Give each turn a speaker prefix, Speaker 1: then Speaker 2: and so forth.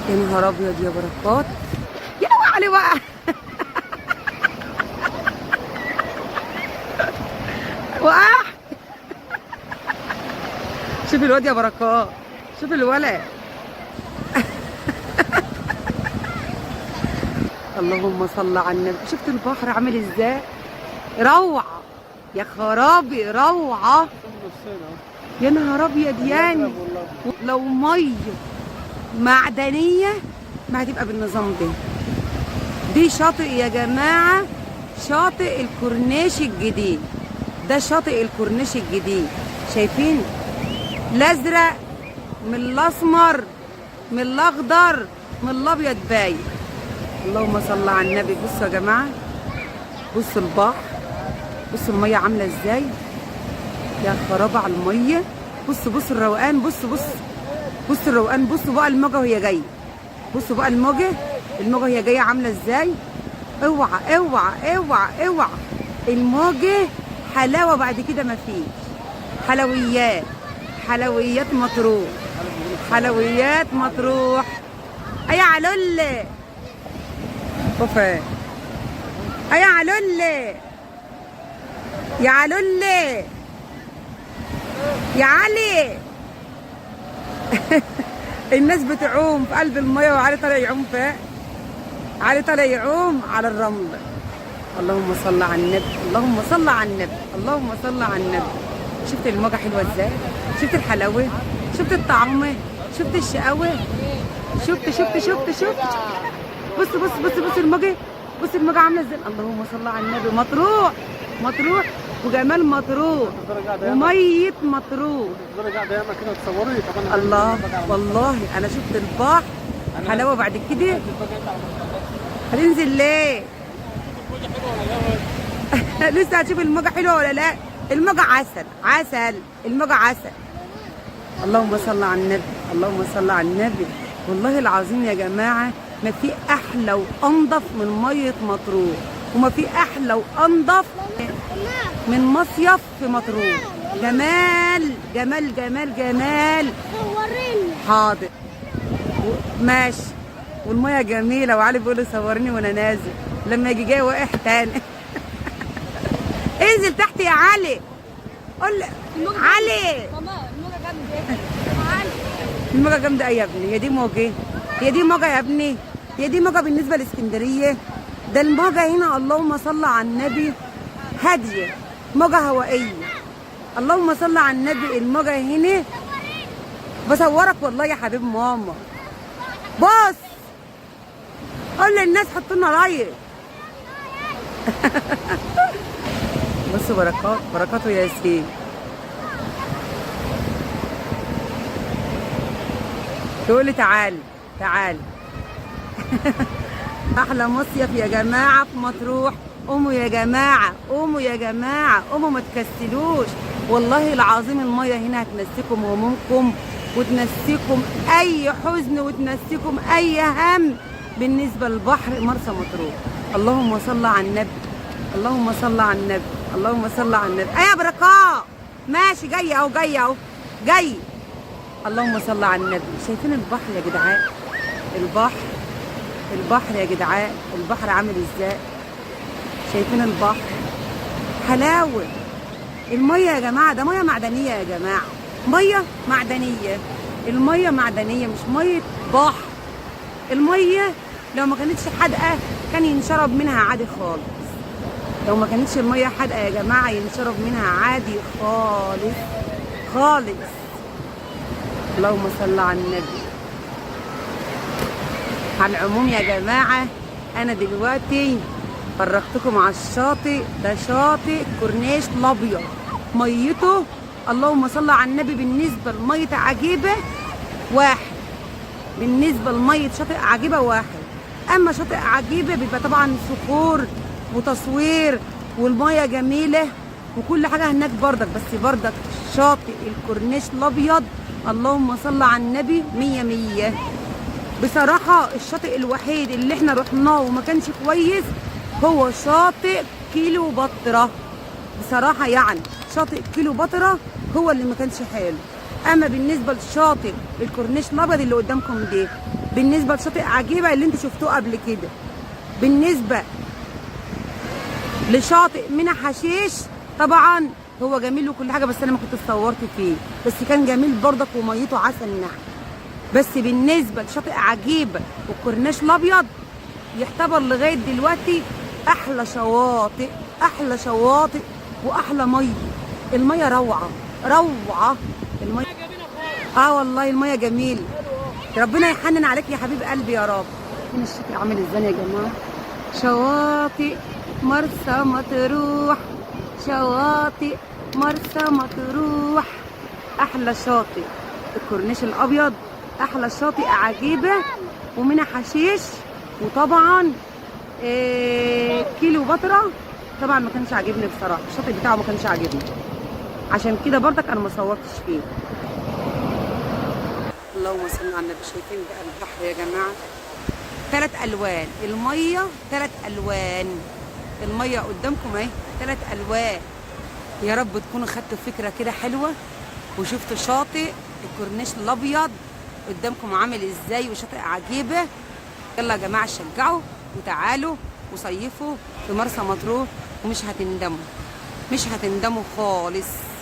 Speaker 1: يا نهار ابيض يا بركات، يا لهوي علي بقى. وقع. شوف الواد يا بركات، شوف الولد. اللهم صل على النبي. شفت البحر عامل ازاي؟ روعه يا خرابي، روعه. يا نهار ابيض يعني. لو ميه معدنيه ما هتبقى بالنظام ده. دي شاطئ يا جماعه، شاطئ الكورنيش الجديد. ده شاطئ الكورنيش الجديد، شايفين؟ الازرق من الاسمر من الاخضر من الابيض باين. اللهم صل على النبي. بصوا يا جماعه، بصوا البحر، بصوا الميه عامله ازاي. يا خراب على الميه. بصوا بصوا الروقان، بصوا بصوا الروقان. بصوا بقى الموجه وهي جايه، بصوا بقى الموجه وهي جايه عامله ازاي. اوعى اوعى اوعى اوعى. الموجه حلاوه بعد كده مفيش. حلويات، حلويات مطروح، حلويات مطروح. اي علول وفاء، اي علول يا علول يا علي. الناس بتعوم في قلب الميه، وعلي طالع يعوم فيها. علي طالع يعوم على الرمل. اللهم صل على النبي، اللهم صل على النبي، اللهم صل على النبي. شفت الموجه حلوه ازاي؟ شفت الحلاوه؟ شفت الطعمه؟ شفت الشقاوه؟ شفت. بص الموجه، بص الموجه عامله ازاي. اللهم صل على النبي. مطروح، مطروح وجمال مطروح وميه مطروح. الله والله انا شفت البحر حلاوه. بعد كده هتنزل ليه؟ لسه هتشوف الموجه حلوه ولا لا؟ الموجه عسل عسل، الموجه عسل. اللهم صل على النبي، اللهم صل على النبي. والله العظيم يا جماعه ما في احلى وانضف من ميه مطروح، وما في احلى وانضف من مصيف في مطروح. جمال جمال جمال جمال. صوريني. حاضر ماشي. والميه جميله، وعلي بيقول لي صورني وانا نازل، لما يجي جاي واقع تاني. انزل تحت يا علي، قول علي.
Speaker 2: ماما الموجه جامده.
Speaker 1: الموجه جامده ايه يا ابني؟ هي دي موجه؟ هي دي موجه يا ابني؟ هي دي موجه بالنسبه لاسكندريه؟ ده الموجه هنا اللهم صل على النبي هاديه، موجه هوائيه. اللهم صل على النبي. الموجه هنا بصورك والله يا حبيب ماما. بص قول للناس حطوا لنا لايك. بصوا بركات، بركات وياسين. تقول لي تعالي تعالي. احلى مصيف يا جماعه في مطروح. قوموا يا جماعه، قوموا يا جماعه، قوموا ما تكسلوش. والله العظيم الميه هنا هتنسيكم همومكم، وتنسيكم اي حزن، وتنسيكم اي هم بالنسبه للبحر مرسى مطروح. اللهم صل على النبي، اللهم صل على النبي، اللهم صل على النبي. يا بركات ماشي، جاي اهو، جاي اهو، جاي. اللهم صل على النبي. شايفين البحر يا جدعان؟ البحر، البحر يا جدعان، البحر عامل ازاي؟ شايفين البحر؟ حلاوه. الميه يا جماعه ده ميه معدنيه يا جماعه، ميه معدنيه. الميه معدنيه مش ميه بحر. الميه لو ما كانتش حادقه كان ينشرب منها عادي خالص. لو ما كانتش الميه حادقه يا جماعه ينشرب منها عادي خالص خالص. اللهم صل على النبي. على العموم يا جماعه انا دلوقتي فرجتكم على الشاطئ ده. شاطئ كورنيش الابيض، ميته اللهم صل على النبي. بالنسبه لميه عجيبه واحد، بالنسبه لميه شاطئ عجيبه واحد. اما شاطئ عجيبه بيبقى طبعا صخور وتصوير والميه جميله وكل حاجه هناك بردك. بس بردك شاطئ الكورنيش الابيض اللهم صل على النبي 100 100. بصراحه الشاطئ الوحيد اللي احنا رحناه وما كانش كويس هو شاطئ كيلوباترا. بصراحه يعني شاطئ كيلوباترا هو اللي ما كانش حلو. اما بالنسبه لشاطئ الكورنيش الابيض اللي قدامكم ده بالنسبه لشاطئ عجيبه اللي انتوا شفتوه قبل كده. بالنسبه لشاطئ منى حشيش طبعا هو جميل وكل حاجه، بس انا ما كنت اتصورت فيه، بس كان جميل برضك وميته عسل نحل. بس بالنسبه لشاطئ عجيبه والكورنيش الابيض يعتبر لغايه دلوقتي احلى شواطئ، احلى شواطئ واحلى ميه. الميه روعه روعه الميه. والله الميه جميل. ربنا يحنن عليك يا حبيب قلبي يا رب. هنا الشاطئ عامل ازاي يا جماعه؟ شواطئ مرسى مطروح، شواطئ مرسى مطروح احلى شاطئ الكورنيش الابيض، احلى شاطئ عجيبه ومنى حشيش، وطبعا كيلو بطرة طبعا ما كانش عاجبني بصراحه، الشاطئ بتاعه ما كانش عاجبني، عشان كده برضك انا ما صورتش فيه. اللهم صل على النبي. شايفين بقى البحر يا جماعه؟ 3 الوان الميه، 3 الوان الميه قدامكم اهي، 3 الوان. يا رب تكونوا خدتوا فكره كده حلوه وشفتوا شاطئ الكورنيش الابيض قدامكم عامل ازاي وشاطئ عجيبه. يلا يا جماعه شجعوا وتعالوا وصيفوا في مرسى مطروح ومش هتندموا، مش هتندموا خالص.